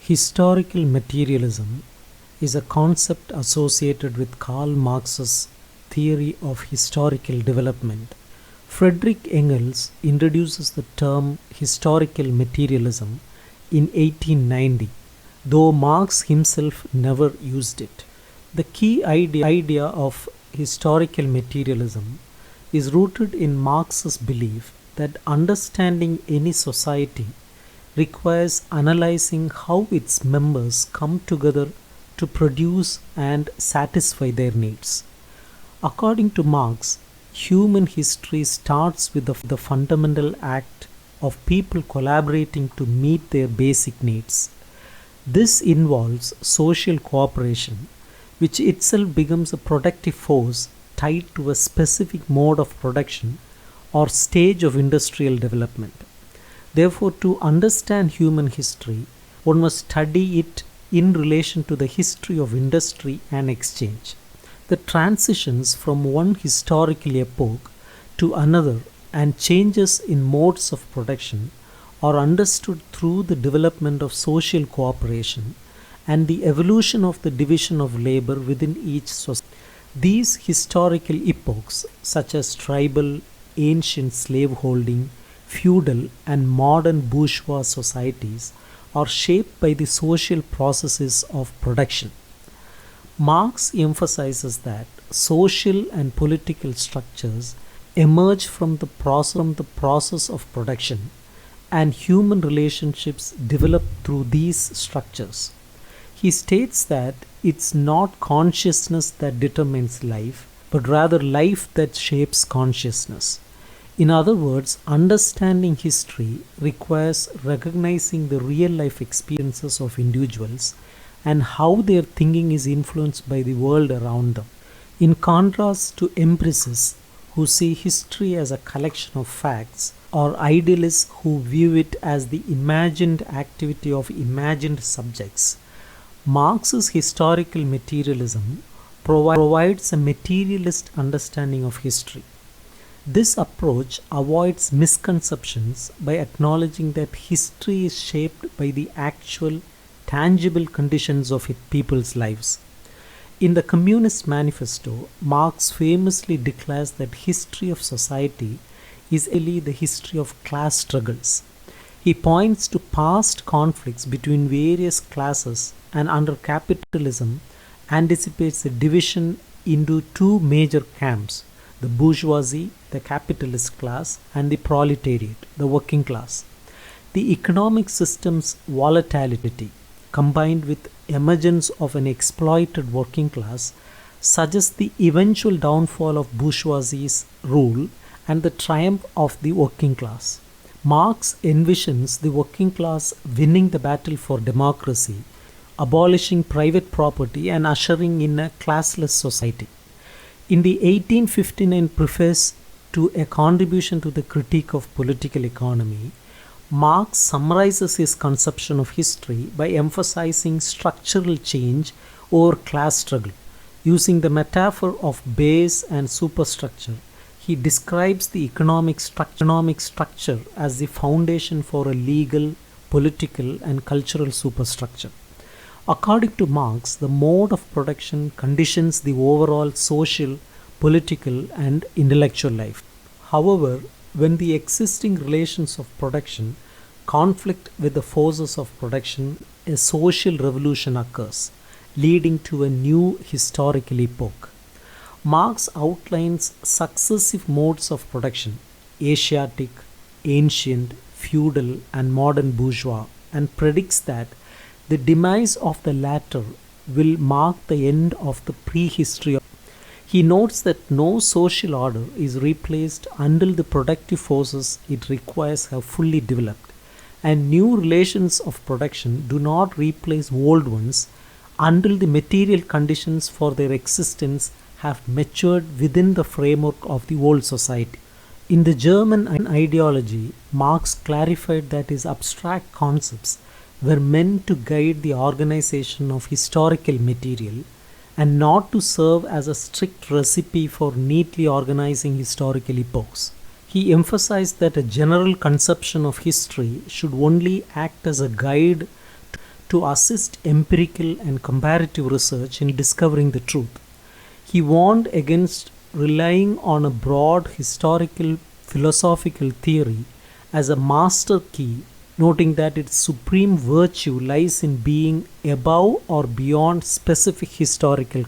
Historical materialism is a concept associated with Karl Marx's theory of historical development. Friedrich Engels introduces the term historical materialism in 1890, though Marx himself never used it. The key idea of historical materialism is rooted in Marx's belief that understanding any society requires analyzing how its members come together to produce and satisfy their needs. According to Marx, human history starts with the fundamental act of people collaborating to meet their basic needs. This involves social cooperation, which itself becomes a productive force tied to a specific mode of production or stage of industrial development. Therefore, to understand human history, one must study it in relation to the history of industry and exchange. The transitions from one historical epoch to another and changes in modes of production are understood through the development of social cooperation and the evolution of the division of labor within each society. These historical epochs, such as tribal, ancient slaveholding, feudal, and modern bourgeois societies, are shaped by the social processes of production. Marx emphasizes that social and political structures emerge from the process of production, and human relationships develop through these structures. He states that it's not consciousness that determines life, but rather life that shapes consciousness. In other words, understanding history requires recognizing the real life experiences of individuals and how their thinking is influenced by the world around them. In contrast to empiricists who see history as a collection of facts, or idealists who view it as the imagined activity of imagined subjects, Marx's historical materialism provides a materialist understanding of history. This approach avoids misconceptions by acknowledging that history is shaped by the actual, tangible conditions of people's lives. In the Communist Manifesto, Marx famously declares that history of society is only the history of class struggles. He points to past conflicts between various classes and under capitalism anticipates a division into two major camps: the bourgeoisie, the capitalist class, and the proletariat, the working class. The economic system's volatility, combined with emergence of an exploited working class, suggests the eventual downfall of bourgeoisie's rule and the triumph of the working class. Marx envisions the working class winning the battle for democracy, abolishing private property and ushering in a classless society. In the 1859 preface to a contribution to the critique of political economy, Marx summarizes his conception of history by emphasizing structural change over class struggle. Using the metaphor of base and superstructure, he describes the economic structure as the foundation for a legal, political, and cultural superstructure. According to Marx, the mode of production conditions the overall social, political, and intellectual life. However, when the existing relations of production conflict with the forces of production, a social revolution occurs, leading to a new historical epoch. Marx outlines successive modes of production: Asiatic, ancient, feudal, and modern bourgeois, and predicts that the demise of the latter will mark the end of the prehistory. He notes that no social order is replaced until the productive forces it requires have fully developed, and new relations of production do not replace old ones until the material conditions for their existence have matured within the framework of the old society. In the German ideology, Marx clarified that his abstract concepts were meant to guide the organization of historical material and not to serve as a strict recipe for neatly organizing historical epochs. He emphasized that a general conception of history should only act as a guide to assist empirical and comparative research in discovering the truth. He warned against relying on a broad historical philosophical theory as a master key, noting that its supreme virtue lies in being above or beyond specific historical